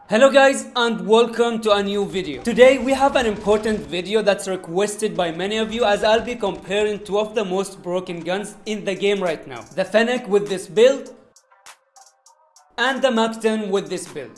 Hello guys and welcome to a new video. Today we have an important video that's requested by many of you, as I'll be comparing two of the most broken guns in the game right now. The Fennec with this build and the Mac-10 with this build.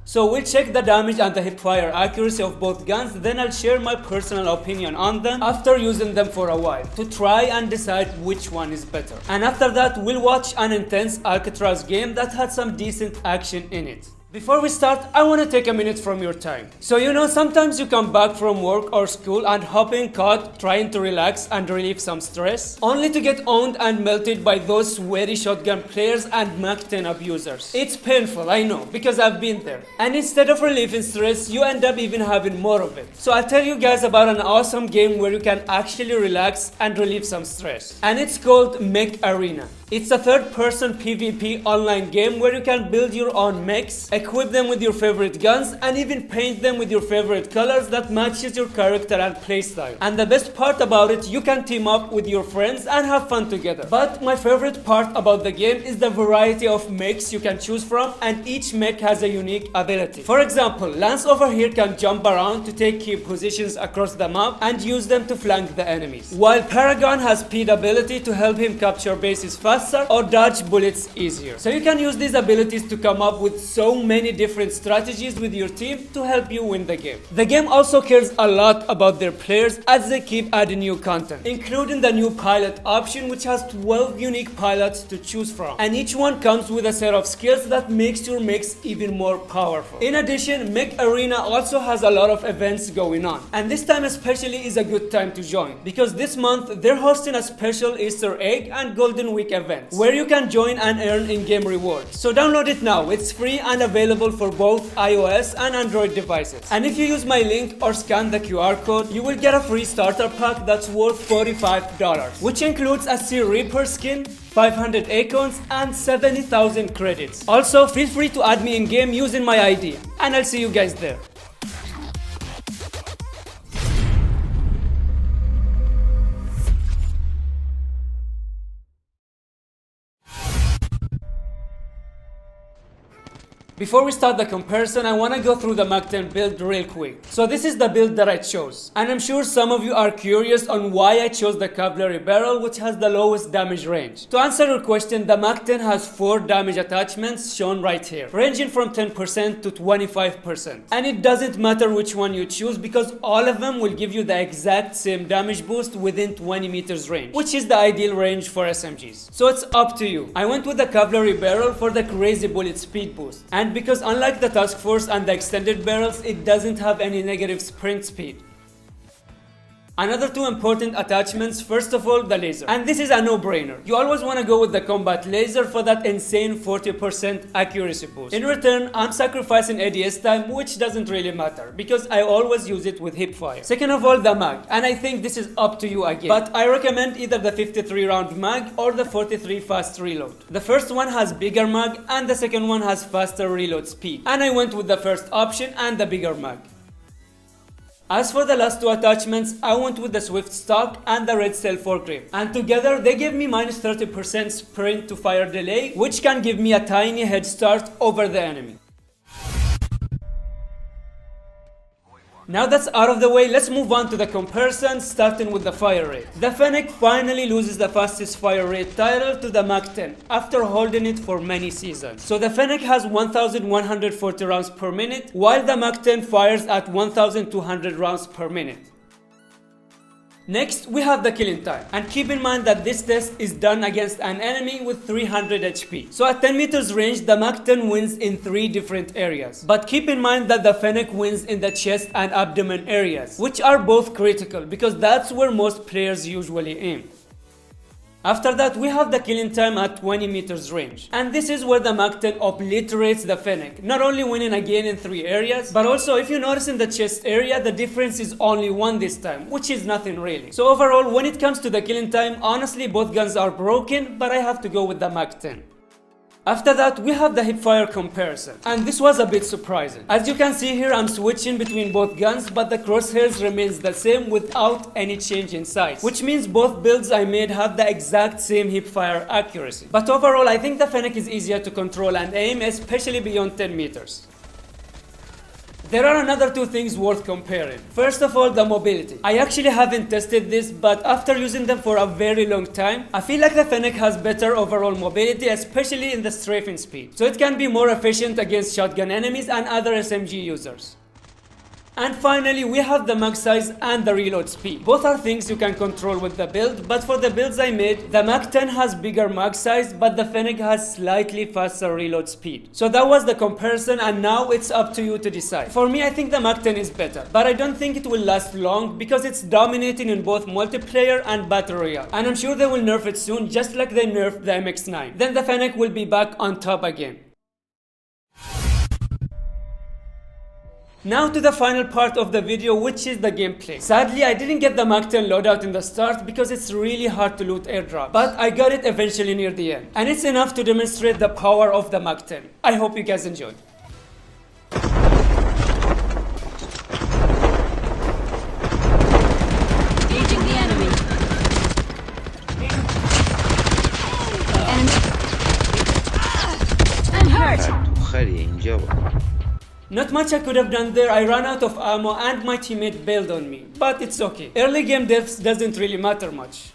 So we'll check the damage and the hipfire accuracy of both guns, then I'll share my personal opinion on them after using them for a while to try and decide which one is better. And after that we'll watch an intense Alcatraz game that had some decent action in it. Before we start, I want to take a minute from your time. So sometimes you come back from work or school and hop in COD trying to relax and relieve some stress, only to get owned and melted by those sweaty shotgun players and Mac-10 abusers. It's painful, I know, because I've been there. And instead of relieving stress, you end up even having more of it. So I'll tell you guys about an awesome game where you can actually relax and relieve some stress. And it's called Mech Arena. It's a third-person PvP online game where you can build your own mechs, equip them with your favorite guns, and even paint them with your favorite colors that matches your character and playstyle. And the best part about it, you can team up with your friends and have fun together. But my favorite part about the game is the variety of mechs you can choose from, and each mech has a unique ability. For example, Lance over here can jump around to take key positions across the map and use them to flank the enemies, while Paragon has speed ability to help him capture bases faster or dodge bullets easier. So you can use these abilities to come up with so many different strategies with your team to help you win the game. The game also cares a lot about their players as they keep adding new content, including the new pilot option, which has 12 unique pilots to choose from, and each one comes with a set of skills that makes your mechs even more powerful. In addition, Mech Arena also has a lot of events going on, and this time especially is a good time to join, because this month they're hosting a special Easter egg and Golden Week event where you can join and earn in-game rewards. So download it now. It's free and available for both iOS and Android devices. And if you use my link or scan the QR code, you will get a free starter pack that's worth $45, which includes a Sea Reaper skin, 500 acorns, and 70,000 credits. Also, feel free to add me in-game using my ID, and I'll see you guys there. Before we start the comparison, I want to go through the Mac-10 build real quick. So this is the build that I chose. And I'm sure some of you are curious on why I chose the cavalry barrel, which has the lowest damage range. To answer your question, the Mac-10 has 4 damage attachments shown right here, ranging from 10% to 25%. And it doesn't matter which one you choose, because all of them will give you the exact same damage boost within 20 meters range, which is the ideal range for SMGs. So it's up to you. I went with the cavalry barrel for the crazy bullet speed boost. And because unlike the Task Force and the extended barrels, it doesn't have any negative sprint speed. Another 2 important attachments, first of all, the laser. And this is a no-brainer. You always want to go with the combat laser for that insane 40% accuracy boost. In return, I'm sacrificing ADS time, which doesn't really matter, because I always use it with hipfire. Second of all, the mag. And I think this is up to you again, but I recommend either the 53 round mag or the 43 fast reload. The first one has bigger mag and the second one has faster reload speed. And I went with the first option and the bigger mag. As for the last 2 attachments, I went with the Swift Stock and the Red Cell foregrip, and together they give me minus 30% sprint to fire delay, which can give me a tiny head start over the enemy. Now that's out of the way, let's move on to the comparison, starting with the fire rate. The Fennec finally loses the fastest fire rate title to the Mac-10 after holding it for many seasons. So the Fennec has 1,140 rounds per minute, while the Mac-10 fires at 1,200 rounds per minute. Next, we have the killing time, and keep in mind that this test is done against an enemy with 300 HP. So at 10 meters range, the Mac-10 wins in 3 different areas. But keep in mind that the Fennec wins in the chest and abdomen areas, which are both critical because that's where most players usually aim. After that, we have the killing time at 20 meters range, and this is where the Mac-10 obliterates the Fennec, not only winning again in 3 areas, but also if you notice in the chest area, the difference is only 1 this time, which is nothing really. So overall, when it comes to the killing time, honestly both guns are broken, but I have to go with the Mac-10. After that, we have the hipfire comparison, and this was a bit surprising. As you can see here, I'm switching between both guns, but the crosshairs remains the same without any change in size, which means both builds I made have the exact same hipfire accuracy. But overall, I think the Fennec is easier to control and aim, especially beyond 10 meters. There are another two things worth comparing. First of all, the mobility. I actually haven't tested this, but after using them for a very long time, I feel like the Fennec has better overall mobility, especially in the strafing speed. So it can be more efficient against shotgun enemies and other SMG users. And finally, we have the mag size and the reload speed. Both are things you can control with the build, but for the builds I made, the Mac-10 has bigger mag size, but the Fennec has slightly faster reload speed. So that was the comparison, and now it's up to you to decide. For me, I think the Mac-10 is better, but I don't think it will last long because it's dominating in both multiplayer and battle royale. And I'm sure they will nerf it soon, just like they nerfed the MX-9. Then the Fennec will be back on top again. Now to the final part of the video, which is the gameplay. Sadly, I didn't get the Mac-10 loadout in the start because it's really hard to loot airdrop, but I got it eventually near the end. And it's enough to demonstrate the power of the Mac-10. I hope you guys enjoyed. Engaging the enemy. I'm hurt. Not much I could have done there. I ran out of ammo and my teammate bailed on me, but it's okay. Early game deaths doesn't really matter much.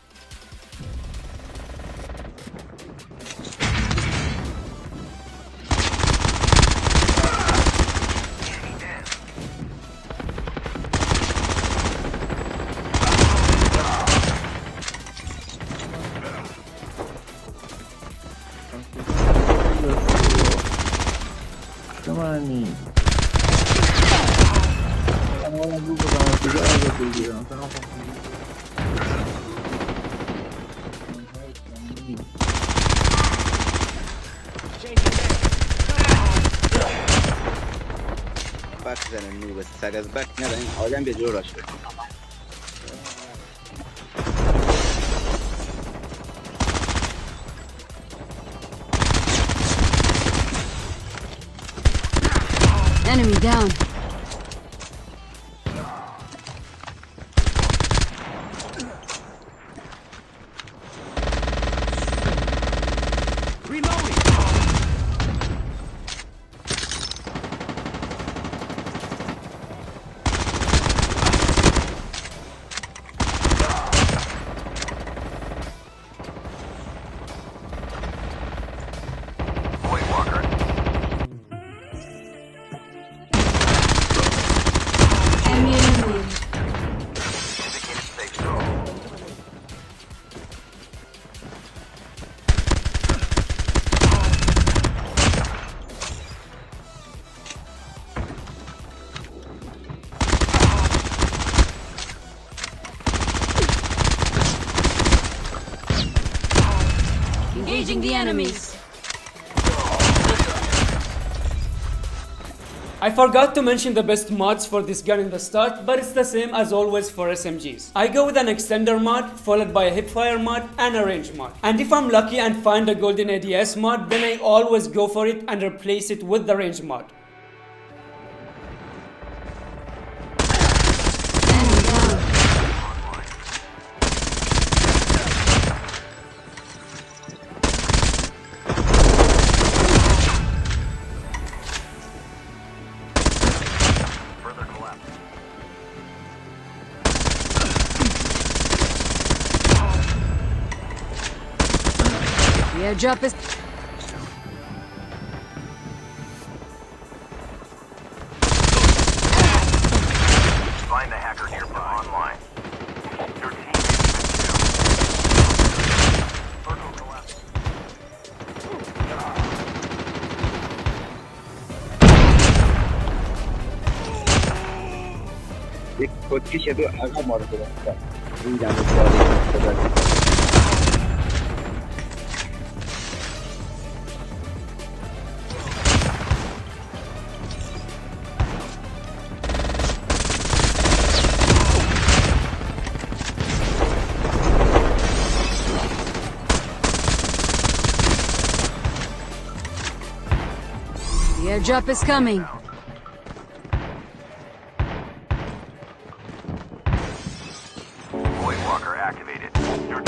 Come on. Orang dulu pertama juga ada video yang sana back then and move it. Sagas back now then all them be rush. Enemy down. Engaging the enemies. I forgot to mention the best mods for this gun in the start, but it's the same as always for SMGs. I go with an extender mod, followed by a hipfire mod and a range mod. And if I'm lucky and find a golden ADS mod, then I always go for it and replace it with the range mod. The airdrop is... Find the hacker nearby online. Your team is Virtual collapse. एक कोई shadow आगे मर गया था इन जाने को The airdrop is coming. Void walker activated. Your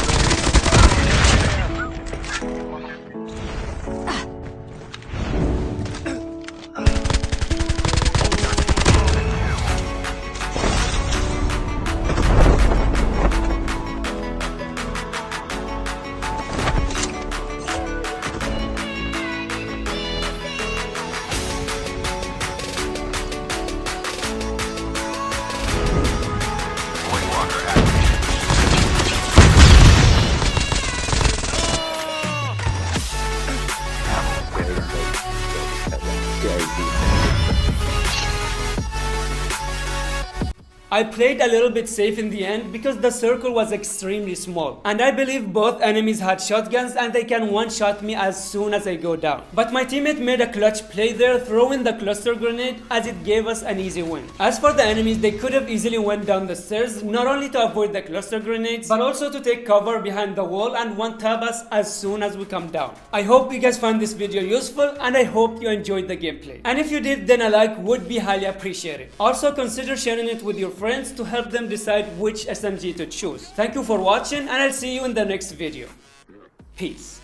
void walker activated. I played a little bit safe in the end because the circle was extremely small, and I believe both enemies had shotguns and they can one-shot me as soon as I go down. But my teammate made a clutch play there, throwing the cluster grenade, as it gave us an easy win. As for the enemies, they could have easily went down the stairs, not only to avoid the cluster grenades, but also to take cover behind the wall and one-tap us as soon as we come down. I hope you guys found this video useful, and I hope you enjoyed the gameplay. And if you did, then a like would be highly appreciated. Also consider sharing it with your friends to help them decide which SMG to choose. Thank you for watching, and I'll see you in the next video. Peace.